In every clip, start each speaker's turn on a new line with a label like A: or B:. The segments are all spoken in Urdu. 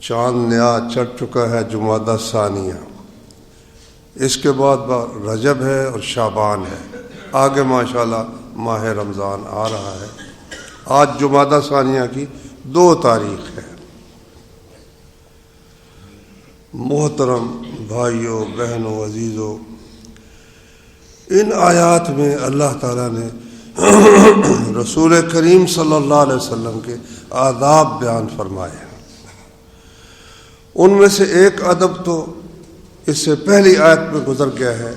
A: چاند نیا چڑھ چکا ہے جمادی ثانیہ، اس کے بعد رجب ہے اور شعبان ہے، آگے ماشاءاللہ ماہ رمضان آ رہا ہے۔ آج جمادی ثانیہ کی 2 تاریخ ہے۔ محترم بھائیوں، بہنوں، عزیزوں، ان آیات میں اللہ تعالیٰ نے رسول کریم صلی اللہ علیہ وسلم کے آداب بیان فرمائے ہیں۔ ان میں سے ایک ادب تو اس سے پہلی آیت میں گزر گیا ہے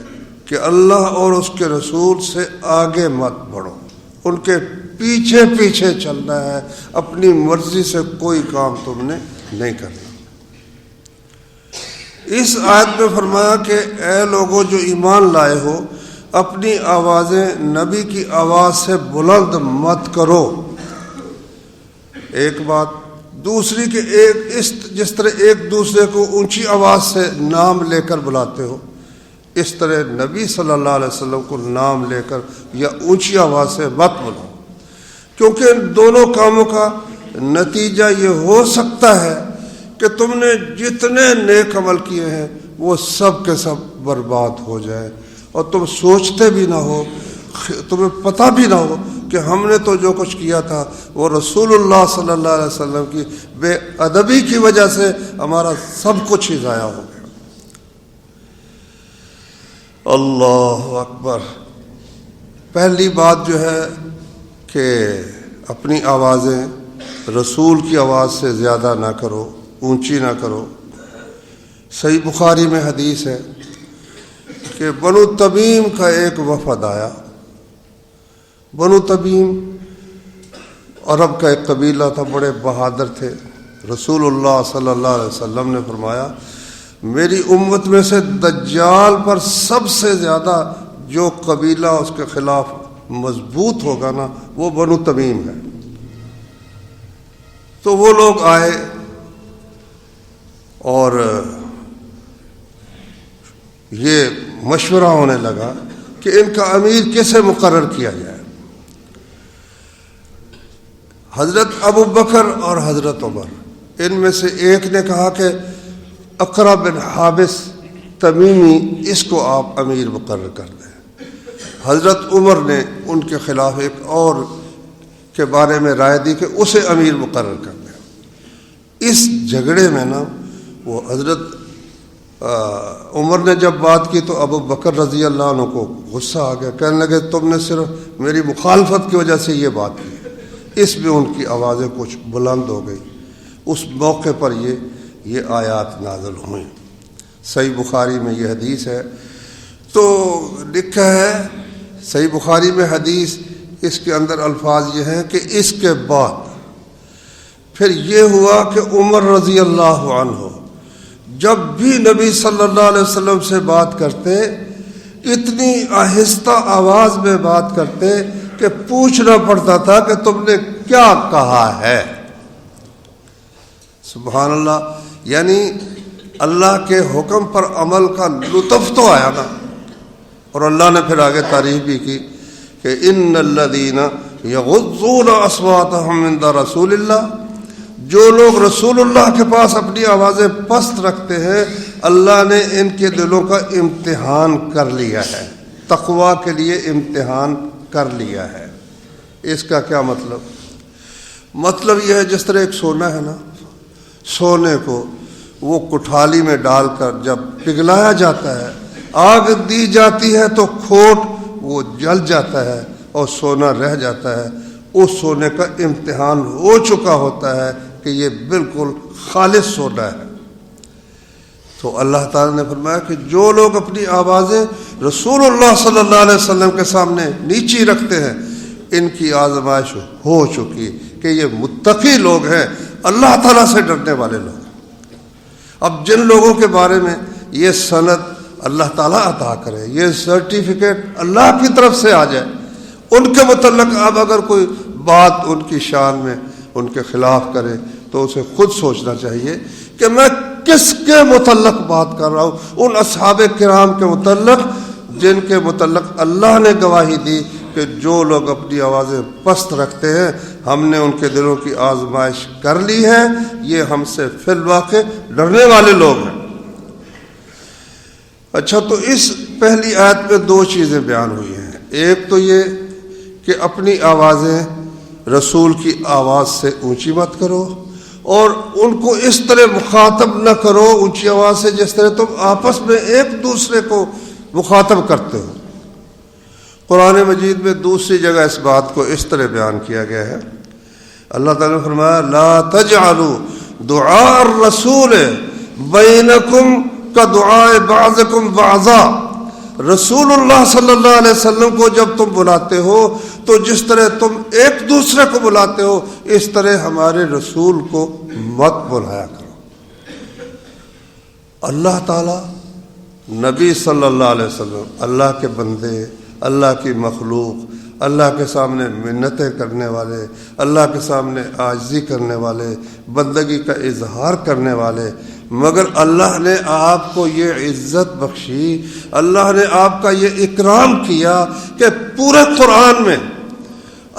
A: کہ اللہ اور اس کے رسول سے آگے مت بڑھو، ان کے پیچھے پیچھے چلنا ہے، اپنی مرضی سے کوئی کام تم نے نہیں کرنا۔ اس آیت میں فرمایا کہ اے لوگوں جو ایمان لائے ہو، اپنی آوازیں نبی کی آواز سے بلند مت کرو۔ ایک بات، دوسری کہ جس طرح ایک دوسرے کو اونچی آواز سے نام لے کر بلاتے ہو، اس طرح نبی صلی اللہ علیہ وسلم کو نام لے کر یا اونچی آواز سے مت بلاؤ، کیونکہ ان دونوں کاموں کا نتیجہ یہ ہو سکتا ہے کہ تم نے جتنے نیک عمل کیے ہیں وہ سب کے سب برباد ہو جائے، اور تم سوچتے بھی نہ ہو، تمہیں پتہ بھی نہ ہو کہ ہم نے تو جو کچھ کیا تھا وہ رسول اللہ صلی اللہ علیہ وسلم کی بے ادبی کی وجہ سے ہمارا سب کچھ ہی ضائع ہو گیا۔ اللہ اکبر۔ پہلی بات جو ہے کہ اپنی آوازیں رسول کی آواز سے زیادہ نہ کرو، اونچی نہ کرو۔ صحیح بخاری میں حدیث ہے کہ بنو تمیم کا ایک وفد آیا۔ بنو تمیم عرب کا ایک قبیلہ تھا، بڑے بہادر تھے۔ رسول اللہ صلی اللہ علیہ وسلم نے فرمایا میری امت میں سے دجال پر سب سے زیادہ جو قبیلہ اس کے خلاف مضبوط ہوگا نا، وہ بنو تمیم ہے۔ تو وہ لوگ آئے اور یہ مشورہ ہونے لگا کہ ان کا امیر کیسے مقرر کیا جائے۔ حضرت ابو بکر اور حضرت عمر، ان میں سے ایک نے کہا کہ اقرا بن حابس تمیمی، اس کو آپ امیر مقرر کر دیں۔ حضرت عمر نے ان کے خلاف ایک اور کے بارے میں رائے دی کہ اسے امیر مقرر کر دیں۔ اس جھگڑے میں نا وہ حضرت عمر نے جب بات کی تو ابو بکر رضی اللہ عنہ کو غصہ آ گیا، کہنے لگے تم نے صرف میری مخالفت کی وجہ سے یہ بات کی۔ اس میں ان کی آوازیں کچھ بلند ہو گئی۔ اس موقع پر یہ آیات نازل ہوئیں۔ صحیح بخاری میں یہ حدیث ہے۔ تو لکھا ہے صحیح بخاری میں حدیث، اس کے اندر الفاظ یہ ہیں کہ اس کے بعد پھر یہ ہوا کہ عمر رضی اللہ عنہ جب بھی نبی صلی اللہ علیہ وسلم سے بات کرتے اتنی آہستہ آواز میں بات کرتے کہ پوچھنا پڑتا تھا کہ تم نے کیا کہا ہے۔ سبحان اللہ۔ یعنی اللہ کے حکم پر عمل کا لطف تو آیا نا۔ اور اللہ نے پھر آگے تعریف بھی کی کہ ان الذین یغضون اصواتهم عند رسول اللہ، جو لوگ رسول اللہ کے پاس اپنی آوازیں پست رکھتے ہیں، اللہ نے ان کے دلوں کا امتحان کر لیا ہے، تقویٰ کے لیے امتحان کر لیا ہے۔ اس کا کیا مطلب یہ ہے جس طرح ایک سونا ہے نا، سونے کو وہ کٹھالی میں ڈال کر جب پگھلایا جاتا ہے، آگ دی جاتی ہے تو کھوٹ وہ جل جاتا ہے اور سونا رہ جاتا ہے۔ اس سونے کا امتحان ہو چکا ہوتا ہے کہ یہ بالکل خالص سونا ہے۔ تو اللہ تعالیٰ نے فرمایا کہ جو لوگ اپنی آوازیں رسول اللہ صلی اللہ علیہ وسلم کے سامنے نیچی رکھتے ہیں، ان کی آزمائش ہو چکی کہ یہ متقی لوگ ہیں، اللہ تعالیٰ سے ڈرنے والے لوگ۔ اب جن لوگوں کے بارے میں یہ سند اللہ تعالیٰ عطا کرے، یہ سرٹیفکیٹ اللہ کی طرف سے آ جائے، ان کے متعلق اب اگر کوئی بات ان کی شان میں ان کے خلاف کرے تو اسے خود سوچنا چاہیے کہ میں کس کے متعلق بات کر رہا ہوں۔ ان اصحاب کرام کے متعلق جن کے متعلق اللہ نے گواہی دی کہ جو لوگ اپنی آوازیں پست رکھتے ہیں ہم نے ان کے دلوں کی آزمائش کر لی ہے، یہ ہم سے فی الواقع ڈرنے والے لوگ ہیں۔ اچھا، تو اس پہلی آیت میں دو چیزیں بیان ہوئی ہیں۔ ایک تو یہ کہ اپنی آوازیں رسول کی آواز سے اونچی مت کرو، اور ان کو اس طرح مخاطب نہ کرو اونچی آواز سے جس طرح تم آپس میں ایک دوسرے کو مخاطب کرتے ہو۔ قرآن مجید میں دوسری جگہ اس بات کو اس طرح بیان کیا گیا ہے۔ اللہ تعالیٰ نے فرمایا لا تجعلوا دعاء الرسول بینکم کدعاء بعضکم بعضا، رسول اللہ صلی اللہ علیہ وسلم کو جب تم بلاتے ہو تو جس طرح تم ایک دوسرے کو بلاتے ہو اس طرح ہمارے رسول کو مت بلایا کرو۔ اللہ تعالیٰ نبی صلی اللہ علیہ وسلم اللہ کے بندے، اللہ کی مخلوق، اللہ کے سامنے منتیں کرنے والے، اللہ کے سامنے عاجزی کرنے والے، بندگی کا اظہار کرنے والے، مگر اللہ نے آپ کو یہ عزت بخشی، اللہ نے آپ کا یہ اکرام کیا کہ پورے قرآن میں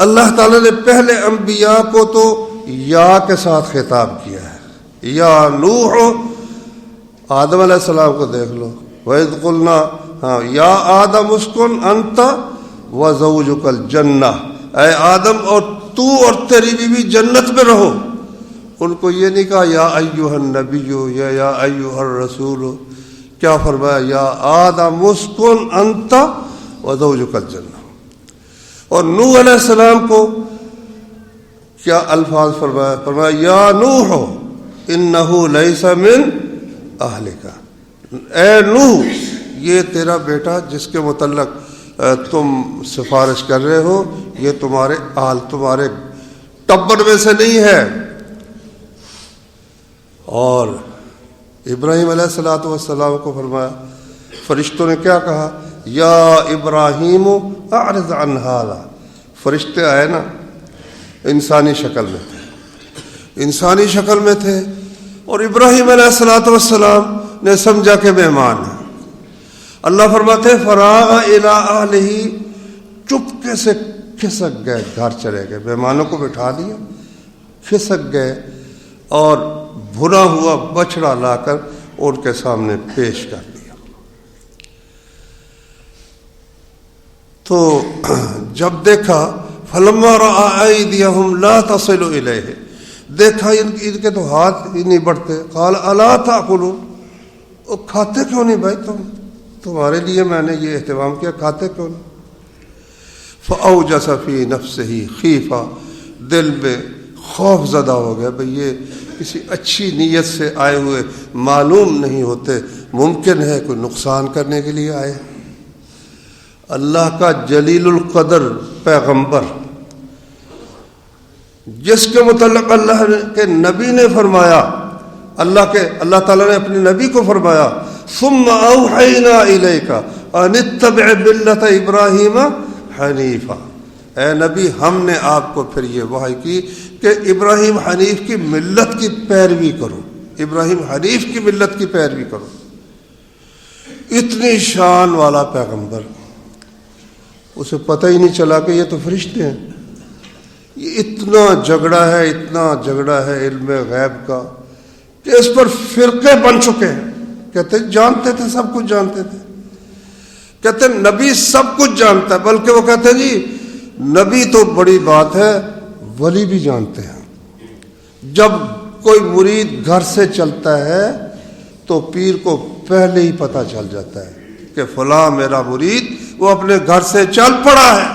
A: اللہ تعالیٰ نے پہلے انبیاء کو تو یا کے ساتھ خطاب کیا ہے۔ یا نوح، آدم علیہ السلام کو دیکھ لو، وَإِذْ قُلْنَا یا آدم اسکن انت وزوجک الجنہ، اے آدم اور تو اور تیری بیوی جنت میں رہو۔ ان کو یہ نہیں کہا یا ایھا النبی یا ایھا الرسول، کیا فرمایا یا آدم اسکن انت وزوجک الجنہ۔ اور نوح علیہ السلام کو کیا الفاظ فرمایا؟ فرمایا یا نوح انہ لیس من اہلک، اے نوح یہ تیرا بیٹا جس کے متعلق تم سفارش کر رہے ہو یہ تمہارے تمہارے ٹبر میں سے نہیں ہے۔ اور ابراہیم علیہ الصلوۃ والسلام کو فرمایا، فرشتوں نے کیا کہا؟ یا ابراہیم اعرض عن ھذا، فرشتے آئے نا انسانی شکل میں تھے، انسانی شکل میں تھے، اور ابراہیم علیہ الصلوۃ والسلام نے سمجھا کہ مہمان ہے۔ اللہ فرماتے فراغ الی اہلہ، چپکے سے کھسک گئے، گھر چلے گئے، مہمانوں کو بٹھا دیا، کھسک گئے اور بھنا ہوا بچڑا لا کر ان کے سامنے پیش کر دیا۔ تو جب دیکھا فلما رأى ایدیہم لا تصل الیہ، دیکھا ان کے تو ہاتھ ہی نہیں بڑھتے، قال الا تاکلون، کھاتے کیوں نہیں بھائی تمہارے لیے میں نے یہ اہتمام کیا، کھاتے کیوں نہیں؟ فاوجس فی نفسہ خیفہ، دل میں خوف زدہ ہو گیا، بھئی یہ کسی اچھی نیت سے آئے ہوئے معلوم نہیں ہوتے، ممکن ہے کوئی نقصان کرنے کے لیے آئے۔ اللہ کا جلیل القدر پیغمبر جس کے متعلق اللہ کے نبی نے فرمایا، اللہ تعالیٰ نے اپنے نبی کو فرمایا ثم اوحینا الیک ان اتبع ملت ابراہیم حنیفا، اے نبی ہم نے آپ کو پھر یہ وحی کی کہ ابراہیم حنیف کی ملت کی پیروی کرو، ابراہیم حنیف کی ملت کی پیروی کرو۔ اتنی شان والا پیغمبر، اسے پتہ ہی نہیں چلا کہ یہ تو فرشتے ہیں۔ یہ اتنا جھگڑا ہے علم غیب کا کہ اس پر فرقے بن چکے ہیں۔ کہتے جانتے تھے، سب کچھ جانتے تھے، کہتے نبی سب کچھ جانتا ہے، بلکہ وہ کہتے جی نبی تو بڑی بات ہے، ولی بھی جانتے ہیں۔ جب کوئی مرید گھر سے چلتا ہے تو پیر کو پہلے ہی پتہ چل جاتا ہے کہ فلاں میرا مرید وہ اپنے گھر سے چل پڑا ہے،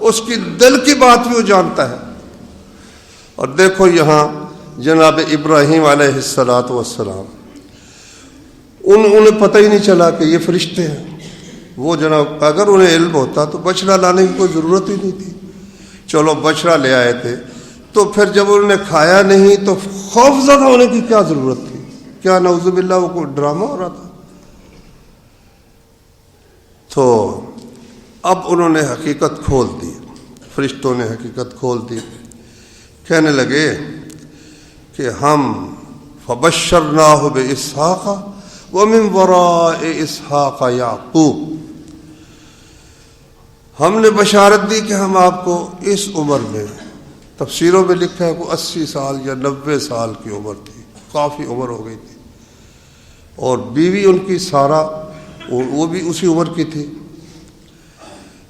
A: اس کی دل کی بات بھی وہ جانتا ہے۔ اور دیکھو یہاں جناب ابراہیم علیہ الصلوۃ والسلام، انہیں پتہ ہی نہیں چلا کہ یہ فرشتے ہیں۔ وہ جناب اگر انہیں علم ہوتا تو بچڑا لانے کی کوئی ضرورت ہی نہیں تھی، چلو بچڑا لے آئے تھے، تو پھر جب انہوں نے کھایا نہیں تو خوف زدہ ہونے کی کیا ضرورت تھی؟ کیا نعوذ باللہ وہ کوئی ڈرامہ ہو رہا تھا؟ تو اب انہوں نے حقیقت کھول دی، فرشتوں نے حقیقت کھول دی، کہنے لگے کہ ہم فبشرناہ باسحاق ومن وراء اسحاق یعقوب، ہم نے بشارت دی کہ ہم آپ کو اس عمر میں، تفسیروں میں لکھا ہے کہ 80 سال یا 90 سال کی عمر تھی، کافی عمر ہو گئی تھی، اور بیوی ان کی سارا وہ بھی اسی عمر کی تھی،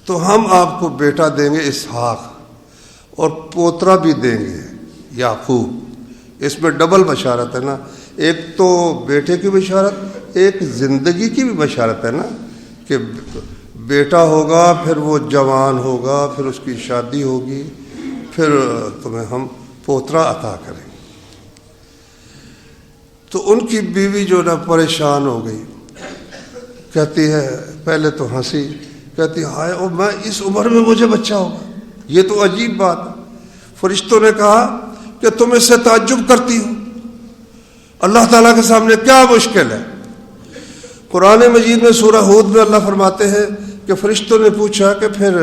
A: تو ہم آپ کو بیٹا دیں گے اسحاق، اور پوترا بھی دیں گے یعقوب۔ اس میں ڈبل بشارت ہے نا، ایک تو بیٹے کی بشارت، ایک زندگی کی بھی بشارت ہے نا، کہ بیٹا ہوگا، پھر وہ جوان ہوگا، پھر اس کی شادی ہوگی، پھر تمہیں ہم پوترا عطا کریں گے۔ تو ان کی بیوی جو نا پریشان ہو گئی، کہتی ہے، پہلے تو ہنسی، کہتی ہائے او میں اس عمر میں مجھے بچہ ہوگا، یہ تو عجیب بات ہے۔ فرشتوں نے کہا کہ تم اس سے تعجب کرتی ہو، اللہ تعالیٰ کے سامنے کیا مشکل ہے؟ قرآن مجید میں سورہ ہود میں اللہ فرماتے ہیں کہ فرشتوں نے پوچھا کہ پھر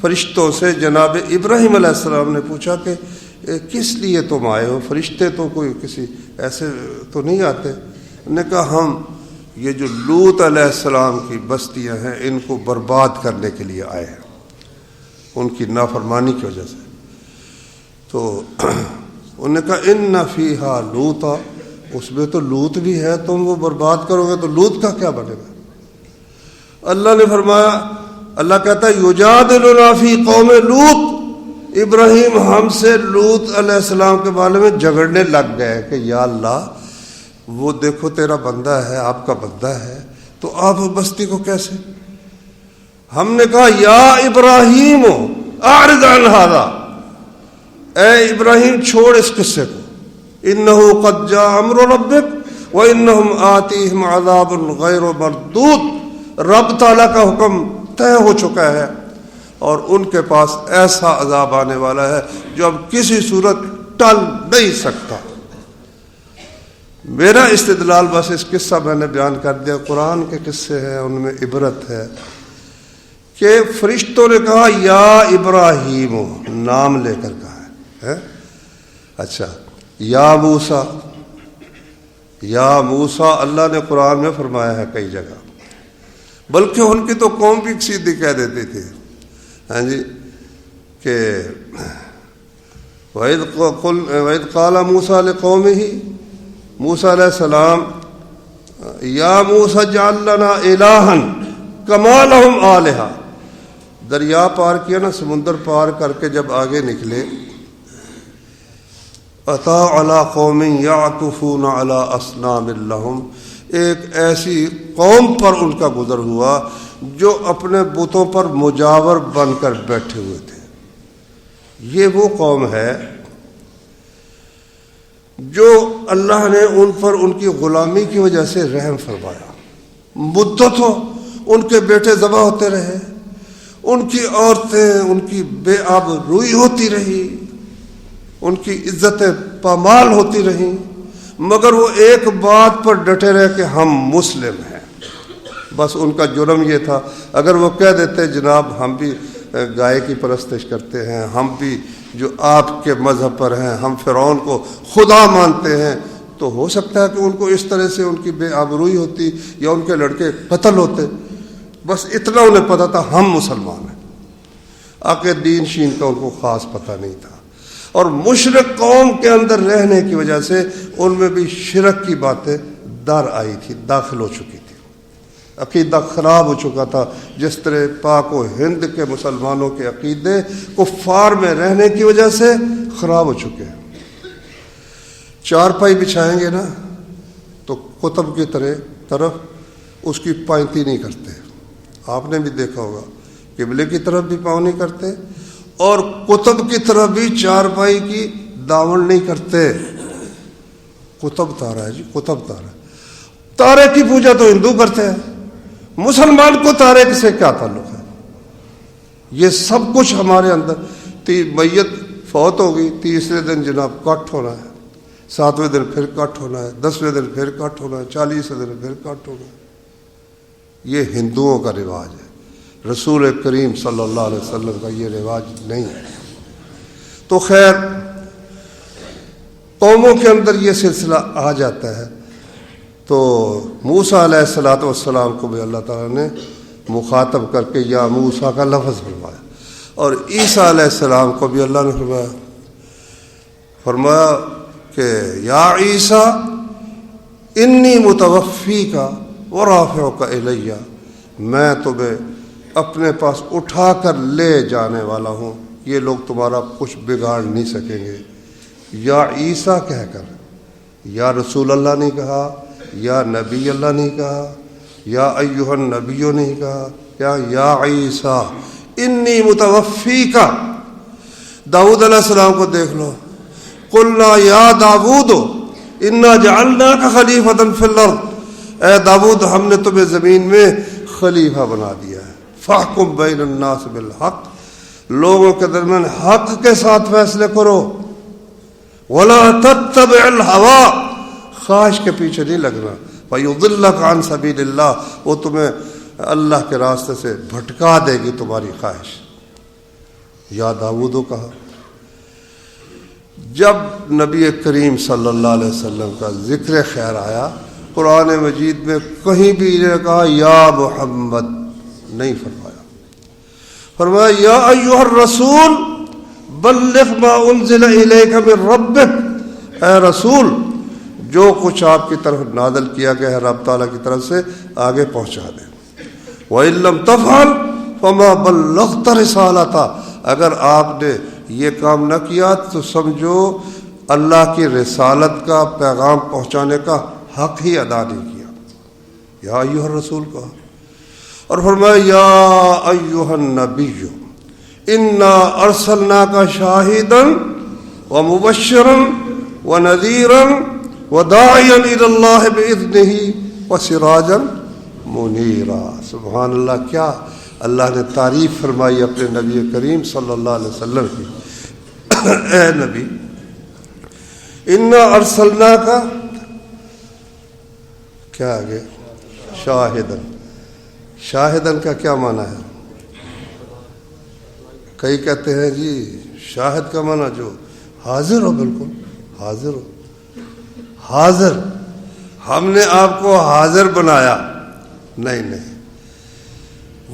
A: فرشتوں سے جناب ابراہیم علیہ السلام نے پوچھا کہ کس لیے تم آئے ہو؟ فرشتے تو کوئی کسی ایسے تو نہیں آتے۔ انہوں نے کہا ہم یہ جو لوط علیہ السلام کی بستیاں ہیں ان کو برباد کرنے کے لیے آئے ہیں، ان کی نافرمانی کی وجہ سے۔ تو انہوں نے کہا ان فیہا لوطا، اس میں تو لوط بھی ہے، تم وہ برباد کرو گے تو لوط کا کیا بنے گا؟ اللہ نے فرمایا، اللہ کہتا ہے یجادلنا فی قوم لوط، ابراہیم ہم سے لوط علیہ السلام کے بارے میں جھگڑنے لگ گئے کہ یا اللہ وہ دیکھو تیرا بندہ ہے، آپ کا بندہ ہے، تو آپ بستی کو کیسے؟ ہم نے کہا یا ابراہیم اعرض عن ھذا، اے ابراہیم چھوڑ اس قصے کو، انہ قد جاء امر ربک وانہم آتیہم عذاب غیر مردود، رب تعالیٰ کا حکم طے ہو چکا ہے اور ان کے پاس ایسا عذاب آنے والا ہے جو اب کسی صورت ٹل نہیں سکتا۔ میرا استدلال بس اس قصہ میں نے بیان کر دیا، قرآن کے قصے ہیں ان میں عبرت ہے کہ فرشتوں نے کہا یا ابراہیم، نام لے کر کہا ہے۔ اچھا یا موسیٰ، یا موسیٰ اللہ نے قرآن میں فرمایا ہے کئی جگہ، بلکہ ان کی تو قوم بھی سیدھی کہہ دیتی تھی، ہاں جی، کہ وَإِذْ قَالَ مُوسَىٰ لِقَوْمِهِ، موسیٰ علیہ السلام یا موسیٰ اجعل لنا الہا کما لہم آلہہ، دریا پار کیا نا، سمندر پار کر کے جب آگے نکلے، اتا علی قوم یعکفون علی اصنام لہم، ایک ایسی قوم پر ان کا گزر ہوا جو اپنے بتوں پر مجاور بن کر بیٹھے ہوئے تھے۔ یہ وہ قوم ہے جو اللہ نے ان پر ان کی غلامی کی وجہ سے رحم فرمایا، مدتوں ان کے بیٹے ذبح ہوتے رہے، ان کی عورتیں ان کی بے آب روئی ہوتی رہی، ان کی عزتیں پامال ہوتی رہیں، مگر وہ ایک بات پر ڈٹے رہے کہ ہم مسلم ہیں۔ بس ان کا جرم یہ تھا، اگر وہ کہہ دیتے جناب ہم بھی گائے کی پرستش کرتے ہیں، ہم بھی جو آپ کے مذہب پر ہیں، ہم فرعون کو خدا مانتے ہیں، تو ہو سکتا ہے کہ ان کو اس طرح سے ان کی بے آبروئی ہوتی یا ان کے لڑکے قتل ہوتے۔ بس اتنا انہیں پتہ تھا ہم مسلمان ہیں، آگے دین شین کا ان کو خاص پتہ نہیں تھا۔ اور مشرک قوم کے اندر رہنے کی وجہ سے ان میں بھی شرک کی باتیں در آئی تھی، داخل ہو چکی تھی، عقیدہ خراب ہو چکا تھا، جس طرح پاک و ہند کے مسلمانوں کے عقیدے کفار میں رہنے کی وجہ سے خراب ہو چکے ہیں۔ چارپائی بچھائیں گے نا تو کتب کی طرف اس کی پائنتی نہیں کرتے، آپ نے بھی دیکھا ہوگا، قبلے کی طرف بھی پاؤں نہیں کرتے، اور کتب کی طرف بھی چارپائی کی داون نہیں کرتے۔ کتب تارا ہے جی، کتب تارا، تارے کی پوجا تو ہندو کرتے ہیں، مسلمان کو تارے سے کیا تعلق ہے؟ یہ سب کچھ ہمارے اندر، میت فوت ہو گئی، تیسرے دن جناب کٹ ہونا ہے، 7ویں دن پھر کٹ ہونا ہے، 10ویں دن پھر کٹ ہونا ہے، 40ویں دن پھر کٹ ہونا ہے۔ یہ ہندوؤں کا رواج ہے، رسول کریم صلی اللہ علیہ وسلم کا یہ رواج نہیں ہے۔ تو خیر قوموں کے اندر یہ سلسلہ آ جاتا ہے، تو موسیٰ علیہ السلام کو بھی اللہ تعالیٰ نے مخاطب کر کے یا موسیٰ کا لفظ فرمایا۔ اور عیسیٰ علیہ السلام کو بھی اللہ نے فرمایا کہ یا عیسیٰ انی متوفی کا ورافعک الیہ، میں تمہیں اپنے پاس اٹھا کر لے جانے والا ہوں، یہ لوگ تمہارا کچھ بگاڑ نہیں سکیں گے۔ یا عیسیٰ کہہ کر، یا رسول اللہ نہیں کہا، یا نبی اللہ نہیں کہا، یا ایھا النبی نہیں کہا، یا عیسیٰ انی متوفی کا۔ داؤد علیہ السلام کو دیکھ لو، قلنا یا داؤد انا جعلناک خلیفۃ فی الارض، اے داؤد ہم نے تمہیں زمین میں خلیفہ بنا دیا ہے، فاحکم بین الناس بالحق، لوگوں کے درمیان حق کے ساتھ فیصلے کرو، ولا تتبع الهوى، خواہش کے پیچھے نہیں لگنا، فیضلک عن سبیل اللہ، وہ تمہیں اللہ کے راستے سے بھٹکا دے گی تمہاری خواہش۔ یا داؤد کہا۔ جب نبی کریم صلی اللہ علیہ وسلم کا ذکر خیر آیا، قرآن مجید میں کہیں بھی انہیں کہا یا محمد نہیں فرمایا، فرمایا یا ایھا الرسول بلغ ما انزل الیک من ربک، اے رسول جو کچھ آپ کی طرف نازل کیا گیا ہے رب تعالیٰ کی طرف سے آگے پہنچا دیں۔ وَإِن لَّمْ تَفْعَلْ فَمَا بَلَّغْتَ رِسَالَتَهُ، اگر آپ نے یہ کام نہ کیا تو سمجھو اللہ کی رسالت کا پیغام پہنچانے کا حق ہی ادا نہیں کیا۔ یا ایھا الرسول کہا، اور فرمایا یا ایھا النبی انا ارسلناک شاہدا ومبشرا ونذیرا وداعیا الی اللہ باذنہ وسراجا منیرا۔ سبحان اللہ، کیا اللہ نے تعریف فرمائی اپنے نبی کریم صلی اللہ علیہ وسلم کی۔ اے نبی، انا ارسلناک، کیا آگے، شاہدن، شاہدن کا کیا معنی ہے؟ کئی کہتے ہیں جی شاہد کا معنی جو حاضر ہو، بالکل حاضر ہو، حاضر، ہم نے آپ کو حاضر بنایا، نہیں نہیں،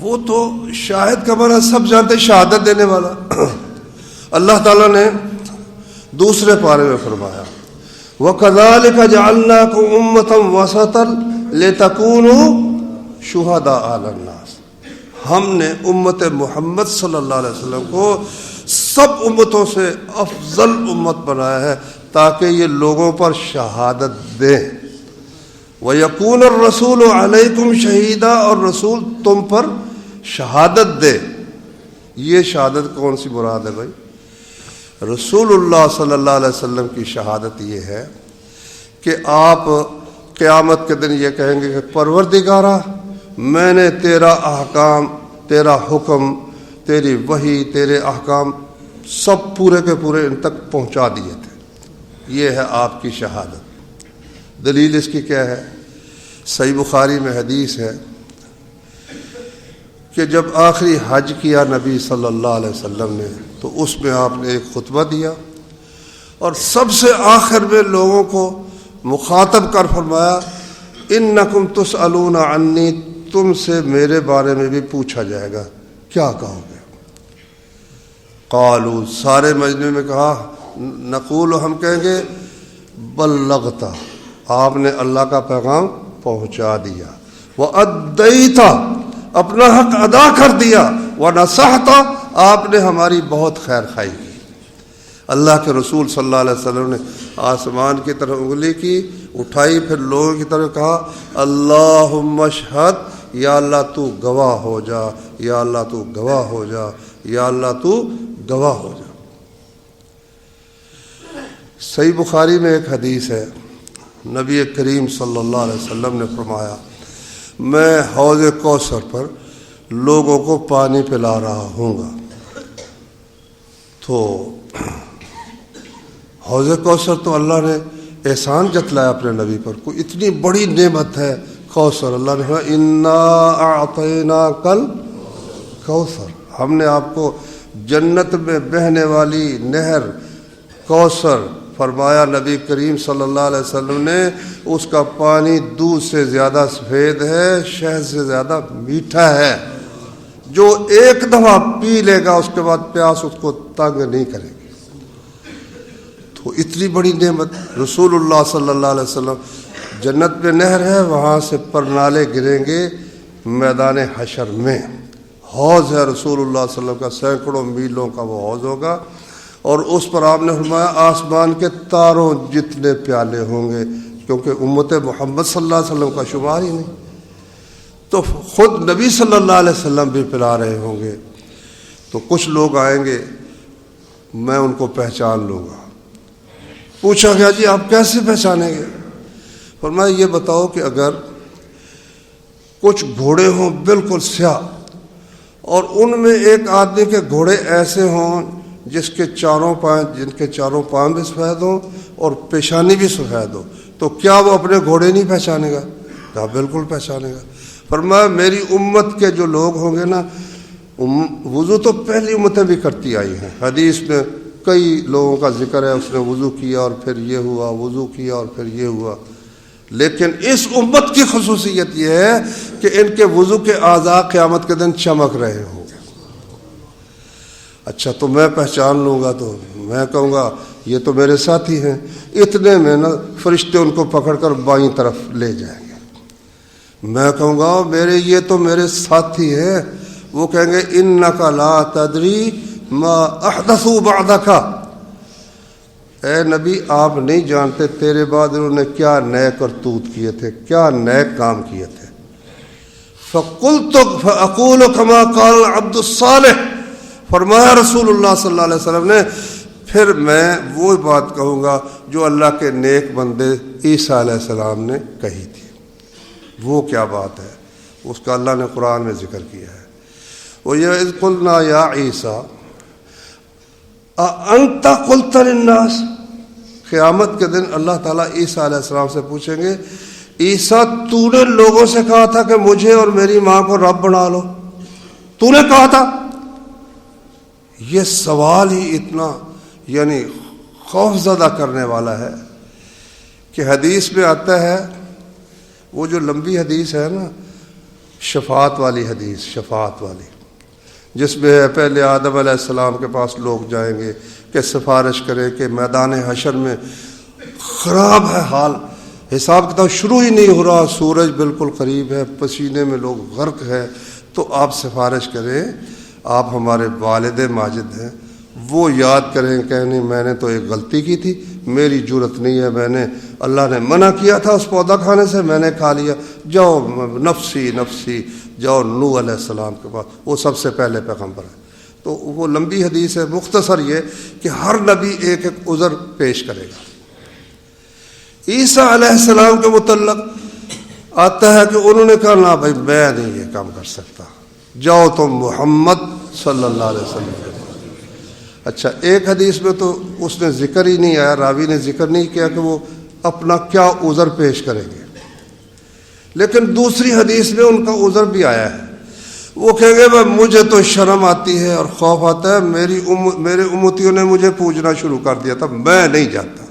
A: وہ تو شاہد کا معنی سب جانتے، شہادت دینے والا۔ اللہ تعالیٰ نے دوسرے پارے میں فرمایا وَكَذَلِكَ جَعَلْنَاكُمْ أُمَّةً وَسَطًا لِتَكُونُوا شُهَدَاءَ عَلَى النَّاسِ، ہم نے امت محمد صلی اللہ علیہ وسلم کو سب امتوں سے افضل امت بنایا ہے تاکہ یہ لوگوں پر شہادت دیں۔ وَيَكُونَ الرَّسُولُ عَلَيْكُمْ شَهِيدًا، اور رسول تم پر شہادت دے۔ یہ شہادت کون سی مراد ہے بھائی؟ رسول اللہ صلی اللہ علیہ وسلم کی شہادت یہ ہے کہ آپ قیامت کے دن یہ کہیں گے کہ پروردگارا، میں نے تیرا احکام، تیرا حکم، تیری وحی، تیرے احکام سب پورے کے پورے ان تک پہنچا دیے تھے۔ یہ ہے آپ کی شہادت۔ دلیل اس کی کیا ہے؟ صحیح بخاری میں حدیث ہے کہ جب آخری حج کیا نبی صلی اللہ علیہ وسلم نے تو اس میں آپ نے ایک خطبہ دیا اور سب سے آخر میں لوگوں کو مخاطب کر فرمایا انکم تسألون عنی، تم سے میرے بارے میں بھی پوچھا جائے گا، کیا کہو گے؟ قالوا، سارے مجمع میں کہا، نقول، ہم کہیں گے بلغت، آپ نے اللہ کا پیغام پہنچا دیا، وَأَدَّيْتَ، اپنا حق ادا کر دیا، وَنَصَحْتَ، آپ نے ہماری بہت خیر خواہی کی۔ اللہ کے رسول صلی اللہ علیہ وسلم نے آسمان کی طرف انگلی کی، اٹھائی، پھر لوگوں کی طرف کہا اللہم اشہد، یا اللہ تو گواہ ہو جا، یا اللہ تو گواہ ہو جا، یا اللہ تو گواہ ہو جا۔ صحیح بخاری میں ایک حدیث ہے، نبی کریم صلی اللہ علیہ وسلم نے فرمایا میں حوض کوثر پر لوگوں کو پانی پلا رہا ہوں گا، تو حوض کوثر تو اللہ نے احسان جتلایا اپنے نبی پر، کوئی اتنی بڑی نعمت ہے کوثر، اللہ نے کہا انا اعطیناک الکوثر، ہم نے آپ کو جنت میں بہنے والی نہر کوثر فرمایا۔ نبی کریم صلی اللہ علیہ وسلم نے اس کا پانی دودھ سے زیادہ سفید ہے، شہد سے زیادہ میٹھا ہے۔ جو ایک دفعہ پی لے گا اس کے بعد پیاس اس کو تنگ نہیں کرے گی۔ تو اتنی بڑی نعمت رسول اللہ صلی اللہ علیہ وسلم، جنت میں نہر ہے، وہاں سے پرنالے گریں گے میدان حشر میں، حوض ہے رسول اللہ صلی اللہ علیہ وسلم کا، سینکڑوں میلوں کا وہ حوض ہوگا، اور اس پر آپ نے فرمایا آسمان کے تاروں جتنے پیالے ہوں گے، کیونکہ امت محمد صلی اللہ علیہ وسلم کا شمار ہی نہیں، تو خود نبی صلی اللہ علیہ وسلم بھی پلا رہے ہوں گے۔ تو کچھ لوگ آئیں گے، میں ان کو پہچان لوں گا۔ پوچھا گیا جی آپ کیسے پہچانیں گے؟ فرمایا یہ بتاؤ کہ اگر کچھ گھوڑے ہوں بالکل سیاہ، اور ان میں ایک آدمی کے گھوڑے ایسے ہوں جن کے چاروں پاؤں بھی سفید ہوں اور پیشانی بھی سفید ہو، تو کیا وہ اپنے گھوڑے نہیں پہچانے گا؟ کہا بالکل پہچانے گا۔ فرمایا میری امت کے جو لوگ ہوں گے نا، وضو تو پہلی امتیں بھی کرتی آئی ہیں، حدیث میں کئی لوگوں کا ذکر ہے، اس نے وضو کیا اور پھر یہ ہوا، وضو کیا اور پھر یہ ہوا، لیکن اس امت کی خصوصیت یہ ہے کہ ان کے وضو کے اعضاء قیامت کے دن چمک رہے ہوں گے۔ اچھا تو میں پہچان لوں گا، تو میں کہوں گا یہ تو میرے ساتھی ہیں، اتنے میں نا فرشتے ان کو پکڑ کر بائیں طرف لے جائیں گے۔ میں کہوں گا یہ تو میرے ساتھی ہیں، وہ کہیں گے انک لا تدری ما احدثوا بعدک، اے نبی آپ نہیں جانتے تیرے بعد انہوں نے کیا نئے کرتوت کیے تھے، کیا نئے کام کیے تھے۔ فاقول کما قال العبد الصالح، فرمایا رسول اللہ صلی اللہ علیہ وسلم نے، پھر میں وہ بات کہوں گا جو اللہ کے نیک بندے عیسیٰ علیہ السلام نے کہی تھی۔ وہ کیا بات ہے؟ اس کا اللہ نے قرآن میں ذکر کیا ہے، وہ یہ اذ قلنا یا عیسیٰ انت قلت للناس، قیامت کے دن اللہ تعالیٰ عیسیٰ علیہ السلام سے پوچھیں گے عیسیٰ تو نے لوگوں سے کہا تھا کہ مجھے اور میری ماں کو رب بنا لو، تو نے کہا تھا؟ یہ سوال ہی اتنا یعنی خوف زدہ کرنے والا ہے کہ حدیث میں آتا ہے، وہ جو لمبی حدیث ہے نا، شفاعت والی حدیث، شفاعت والی، جس میں پہلے آدم علیہ السلام کے پاس لوگ جائیں گے کہ سفارش کریں کہ میدان حشر میں خراب ہے حال، حساب کتاب شروع ہی نہیں ہو رہا، سورج بالکل قریب ہے، پسینے میں لوگ غرق ہے، تو آپ سفارش کریں، آپ ہمارے والد ماجد ہیں، وہ یاد کریں کہ نہیں میں نے تو ایک غلطی کی تھی، میری جرت نہیں ہے، میں نے اللہ نے منع کیا تھا اس پودا کھانے سے، میں نے کھا لیا، جاؤ نفسی نفسی، جاؤ نوح علیہ السلام کے پاس، وہ سب سے پہلے پیغمبر ہے۔ تو وہ لمبی حدیث ہے، مختصر یہ کہ ہر نبی ایک ایک عذر پیش کرے گا۔ عیسیٰ علیہ السلام کے متعلق آتا ہے کہ انہوں نے کہا نہ بھائی میں نہیں یہ کام کر سکتا، جاؤ تم محمد صلی اللہ علیہ وسلم کے پاس۔ اچھا ایک حدیث میں تو اس نے ذکر ہی نہیں آیا، راوی نے ذکر نہیں کیا کہ وہ اپنا کیا عذر پیش کریں گے، لیکن دوسری حدیث میں ان کا عذر بھی آیا ہے، وہ کہیں گے بھائی مجھے تو شرم آتی ہے اور خوف آتا ہے، میرے امتیوں نے مجھے پوجنا شروع کر دیا تھا، میں نہیں جاتا۔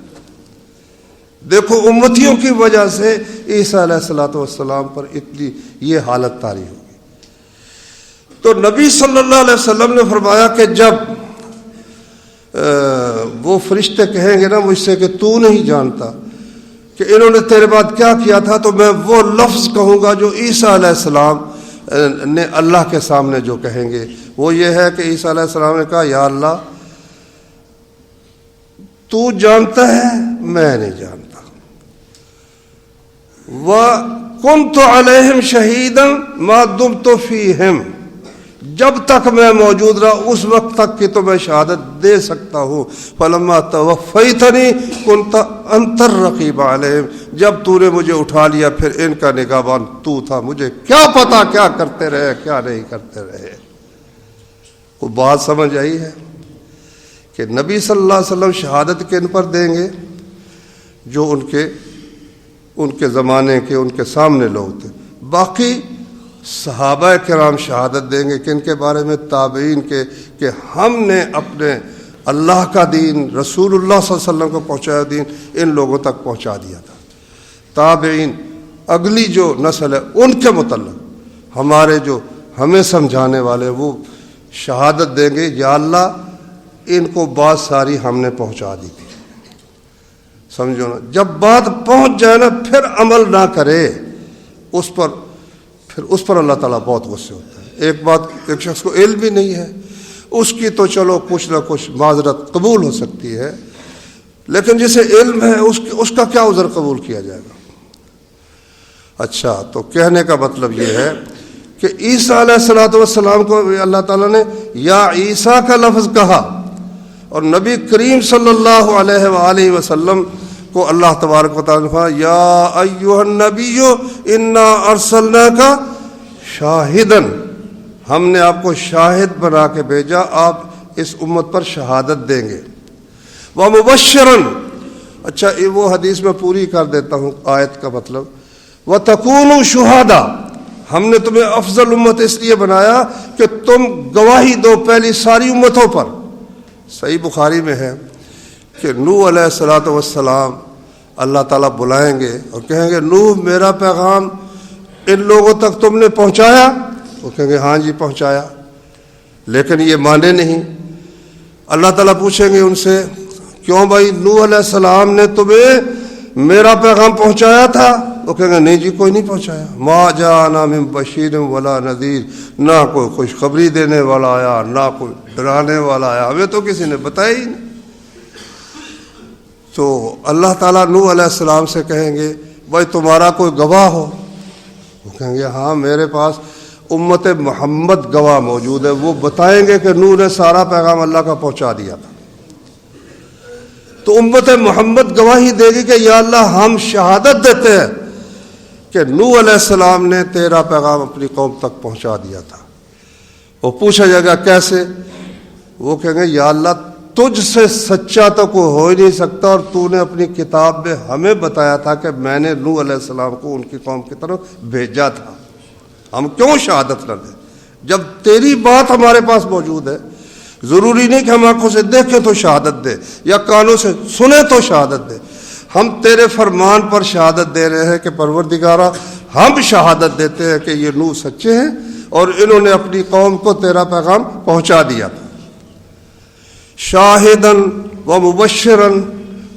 A: دیکھو امتیوں کی وجہ سے عیسیٰ علیہ السلام پر اتنی یہ حالت طاری ہوگی۔ تو نبی صلی اللہ علیہ وسلم نے فرمایا کہ جب وہ فرشتے کہیں گے نا مجھ سے کہ تو نہیں جانتا کہ انہوں نے تیرے بعد کیا کیا تھا، تو میں وہ لفظ کہوں گا جو عیسیٰ علیہ السلام نے اللہ کے سامنے جو کہیں گے، وہ یہ ہے کہ عیسیٰ علیہ السلام نے کہا یا اللہ تو جانتا ہے میں نہیں جانتا، وَكُنْتُ عَلَيْهِمْ شَهِيدًا مَا دُمْتُ فِيهِمْ، جب تک میں موجود رہا اس وقت تک کہ تو میں شہادت دے سکتا ہوں، فَلَمَّا تَوَفَّيْتَنِي كُنْتَ أَنْتَ الرَّقِيبُ عَلَيْهِمْ، جب تو نے مجھے اٹھا لیا پھر ان کا نگہبان تو تھا، مجھے کیا پتا کیا کرتے رہے کیا نہیں کرتے رہے۔ وہ بات سمجھ آئی ہے کہ نبی صلی اللہ علیہ وسلم شہادت کن پر دیں گے؟ جو ان کے زمانے کے ان کے سامنے لوگ تھے، باقی صحابہ کرام شہادت دیں گے کن کے بارے میں؟ تابعین کے، کہ ہم نے اپنے اللہ کا دین رسول اللہ صلی اللہ علیہ وسلم کو پہنچایا دین ان لوگوں تک پہنچا دیا تھا۔ تابعین اگلی جو نسل ہے ان کے متعلق ہمارے جو ہمیں سمجھانے والے وہ شہادت دیں گے یا اللہ ان کو بات ساری ہم نے پہنچا دی تھی. سمجھو نا, جب بات پہنچ جائے نا پھر عمل نہ کرے اس پر, پھر اس پر اللہ تعالیٰ بہت غصے ہوتا ہے. ایک بات, ایک شخص کو علم بھی نہیں ہے, اس کی تو چلو کچھ نہ کچھ معذرت قبول ہو سکتی ہے, لیکن جسے علم ہے اس کا کیا عذر قبول کیا جائے گا؟ اچھا, تو کہنے کا مطلب یہ ہے کہ عیسیٰ علیہ الصلوۃ والسلام کو اللہ تعالیٰ نے یا عیسیٰ کا لفظ کہا, اور نبی کریم صلی اللہ علیہ وآلہ وسلم کو اللہ تبارک و تعالیٰ نے فرمایا یا ایھا النبی انا ارسلناک شاہداً, ہم نے آپ کو شاہد بنا کے بھیجا, آپ اس امت پر شہادت دیں گے. ومبشراً, اچھا وہ حدیث میں پوری کر دیتا ہوں آیت کا مطلب, وتکونوا شہداء, ہم نے تمہیں افضل امت اس لیے بنایا کہ تم گواہی دو پہلی ساری امتوں پر. صحیح بخاری میں ہے کہ نوح علیہ الصلوۃ والسلام اللہ تعالیٰ بلائیں گے اور کہیں گے نوح میرا پیغام ان لوگوں تک تم نے پہنچایا؟ وہ کہیں گے ہاں جی پہنچایا, لیکن یہ مانے نہیں. اللہ تعالیٰ پوچھیں گے ان سے کیوں بھائی نوح علیہ السلام نے تمہیں میرا پیغام پہنچایا تھا؟ وہ کہیں گے نہیں جی کوئی نہیں پہنچایا. ما جاءنا من بشیر ولا نذیر, نہ کوئی خوشخبری دینے والا آیا نہ کوئی ڈرانے والا آیا, ہمیں تو کسی نے بتایا ہی نہیں. تو اللہ تعالیٰ نوح علیہ السلام سے کہیں گے بھائی تمہارا کوئی گواہ ہو؟ وہ کہیں گے ہاں میرے پاس امت محمد گواہ موجود ہے, وہ بتائیں گے کہ نوح نے سارا پیغام اللہ کا پہنچا دیا تھا. تو امت محمد گواہی دے گی کہ یا اللہ ہم شہادت دیتے ہیں کہ نوح علیہ السلام نے تیرا پیغام اپنی قوم تک پہنچا دیا تھا. وہ پوچھا جائے گا کیسے؟ وہ کہیں گے یا اللہ تجھ سے سچا تو کوئی ہو ہی نہیں سکتا, اور تو نے اپنی کتاب میں ہمیں بتایا تھا کہ میں نے نوح علیہ السلام کو ان کی قوم کی طرف بھیجا تھا, ہم کیوں شہادت نہ دیں جب تیری بات ہمارے پاس موجود ہے؟ ضروری نہیں کہ ہم آنکھوں سے دیکھیں تو شہادت دے یا کانوں سے سنیں تو شہادت دے, ہم تیرے فرمان پر شہادت دے رہے ہیں کہ پروردگارا ہم شہادت دیتے ہیں کہ یہ نوح سچے ہیں اور انہوں نے اپنی قوم کو تیرا پیغام پہنچا دیا تھا. شاہداً و مبشراً,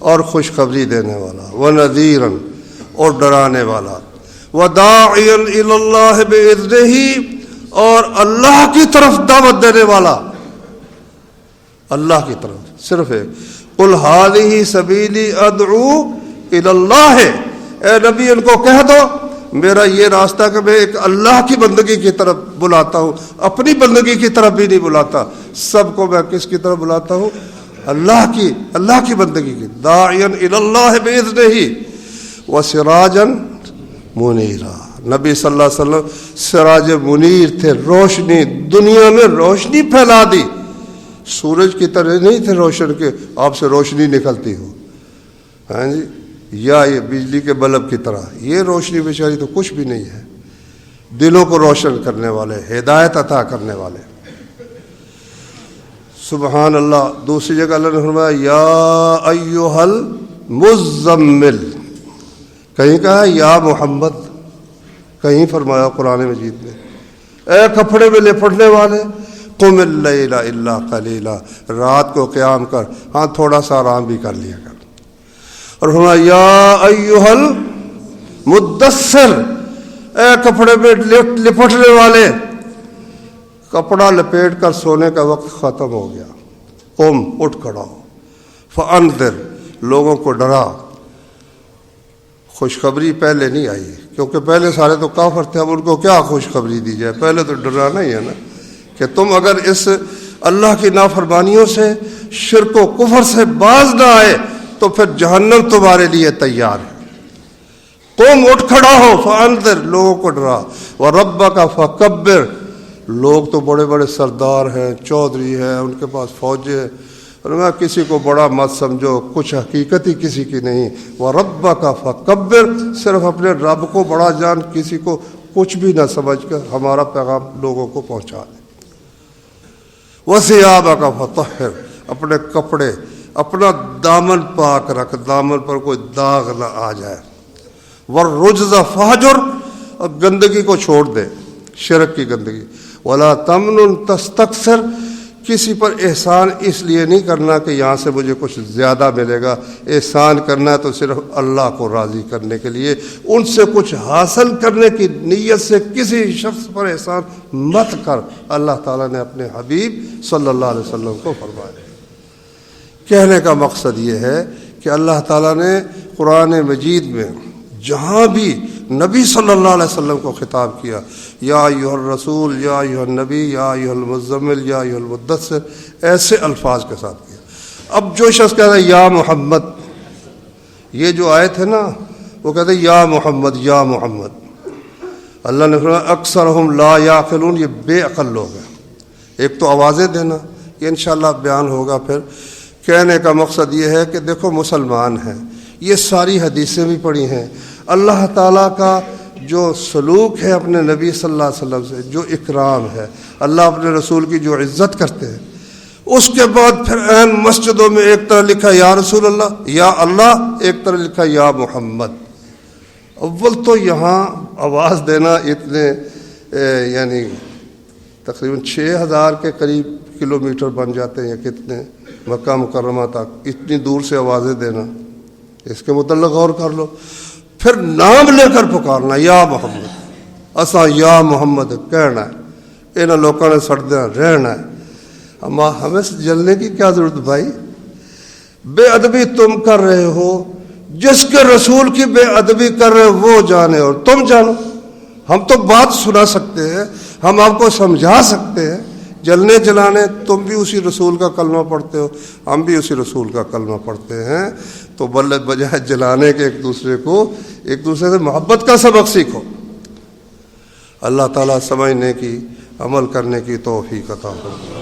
A: اور خوشخبری دینے والا, و نذیراً, اور ڈرانے والا, و داعیاً الی اللہ بإذنہ, اور اللہ کی طرف دعوت دینے والا, اللہ کی طرف صرف ایک. قل ھذہ سبیلی ادعو الی اللہ, اے نبی ان کو کہہ دو میرا یہ راستہ کہ میں ایک اللہ کی بندگی کی طرف بلاتا ہوں, اپنی بندگی کی طرف بھی نہیں بلاتا, سب کو میں کس کی طرف بلاتا ہوں؟ اللہ کی بندگی کی. داعیا الی اللہ باذنہ وسراجا منیرا, نبی صلی اللہ علیہ وسلم سراج منیر تھے, روشنی, دنیا میں روشنی پھیلا دی. سورج کی طرح نہیں تھے روشن کے آپ سے روشنی نکلتی ہو, ہاں جی, یا یہ بجلی کے بلب کی طرح. یہ روشنی بیچاری تو کچھ بھی نہیں ہے, دلوں کو روشن کرنے والے, ہدایت عطا کرنے والے. سبحان اللہ. دوسری جگہ اللہ نے فرمایا یا ایھا المزمل, کہیں کہا یا محمد, کہیں فرمایا قرآن مجید میں اے کپڑے میں لپٹنے والے, قم اللیل الا قلیلا, رات کو قیام کر, ہاں تھوڑا سا آرام بھی کر لیا کر. اور فرمایا یا ایھا المدثر, اے کپڑے میں لپٹنے والے, کپڑا لپیٹ کر سونے کا وقت ختم ہو گیا, قم, اٹھ کھڑا ہو, فانذر, لوگوں کو ڈرا. خوشخبری پہلے نہیں آئی کیونکہ پہلے سارے تو کافر تھے, اب ان کو کیا خوشخبری دی جائے؟ پہلے تو ڈرانا ہی ہے نا کہ تم اگر اس اللہ کی نافرمانیوں سے, شرک و کفر سے باز نہ آئے تو پھر جہنم تمہارے لیے تیار ہے. قم, اٹھ کھڑا ہو, فانذر, لوگوں کو ڈرا. وربک فکبر, لوگ تو بڑے بڑے سردار ہیں, چودھری ہیں, ان کے پاس فوجیں ہیں, اور میں کسی کو بڑا مت سمجھو, کچھ حقیقت ہی کسی کی نہیں. وَرَبَّكَ فَكَبِّرْ, صرف اپنے رب کو بڑا جان, کسی کو کچھ بھی نہ سمجھ کر ہمارا پیغام لوگوں کو پہنچا دے. وَثِيَابَكَ فَطَهِّرْ, اپنے کپڑے, اپنا دامن پاک رکھ, دامن پر کوئی داغ نہ آ جائے. وَالرُّجْزَ فَهْجُرْ, اور گندگی کو چھوڑ دے, شرک کی گندگی. ولا تمنن تستکثر، کسی پر احسان اس لیے نہیں کرنا کہ یہاں سے مجھے کچھ زیادہ ملے گا، احسان کرنا ہے تو صرف اللہ کو راضی کرنے کے لیے، ان سے کچھ حاصل کرنے کی نیت سے کسی شخص پر احسان مت کر، اللہ تعالیٰ نے اپنے حبیب صلی اللہ علیہ وسلم کو فرمایا۔ کہنے کا مقصد یہ ہے کہ اللہ تعالیٰ نے قرآن مجید میں جہاں بھی نبی صلی اللہ علیہ وسلم کو خطاب کیا، یا ایھا الرسول، یا ایھا النبی، یا ایھا المزمل، یا ایھا المدثر، ایسے الفاظ کے ساتھ کیا۔ اب جو شخص کہتا ہے یا محمد، یہ جو آیت ہے نا وہ کہتے ہیں یا محمد یا محمد، اللہ نے فرمایا اکثرہم لا یعقلون، یہ بے عقل لوگ ہیں۔ ایک تو آوازیں دینا، یہ انشاءاللہ بیان ہوگا پھر۔ کہنے کا مقصد یہ ہے کہ دیکھو مسلمان ہیں، یہ ساری حدیثیں بھی پڑھی ہیں، اللہ تعالیٰ کا جو سلوک ہے اپنے نبی صلی اللہ علیہ وسلم سے، جو اکرام ہے، اللہ اپنے رسول کی جو عزت کرتے ہیں، اس کے بعد پھر عین مسجدوں میں ایک طرح لکھا یا رسول اللہ، یا اللہ، ایک طرح لکھا یا محمد۔ اول تو یہاں آواز دینا اتنے یعنی تقریباً 6000 کے قریب کلومیٹر بن جاتے ہیں، یا کتنے مکہ مکرمہ تک، اتنی دور سے آوازیں دینا، اس کے متعلق غور کر لو۔ پھر نام لے کر پکارنا یا محمد، اساں یا محمد کہنا ہے، انہاں لوگوں نے سڑدیاں رہنا ہے۔ ہمیں جلنے کی کیا ضرورت بھائی؟ بے ادبی تم کر رہے ہو، جس کے رسول کی بے ادبی کر رہے ہو وہ جانے اور تم جانو۔ ہم تو بات سنا سکتے ہیں، ہم آپ کو سمجھا سکتے ہیں، جلنے جلانے تم بھی اسی رسول کا کلمہ پڑھتے ہو، ہم بھی اسی رسول کا کلمہ پڑھتے ہیں، تو بجائے جلانے کے ایک دوسرے سے محبت کا سبق سیکھو۔ اللہ تعالیٰ سمجھنے کی، عمل کرنے کی توفیق عطا فرمائے۔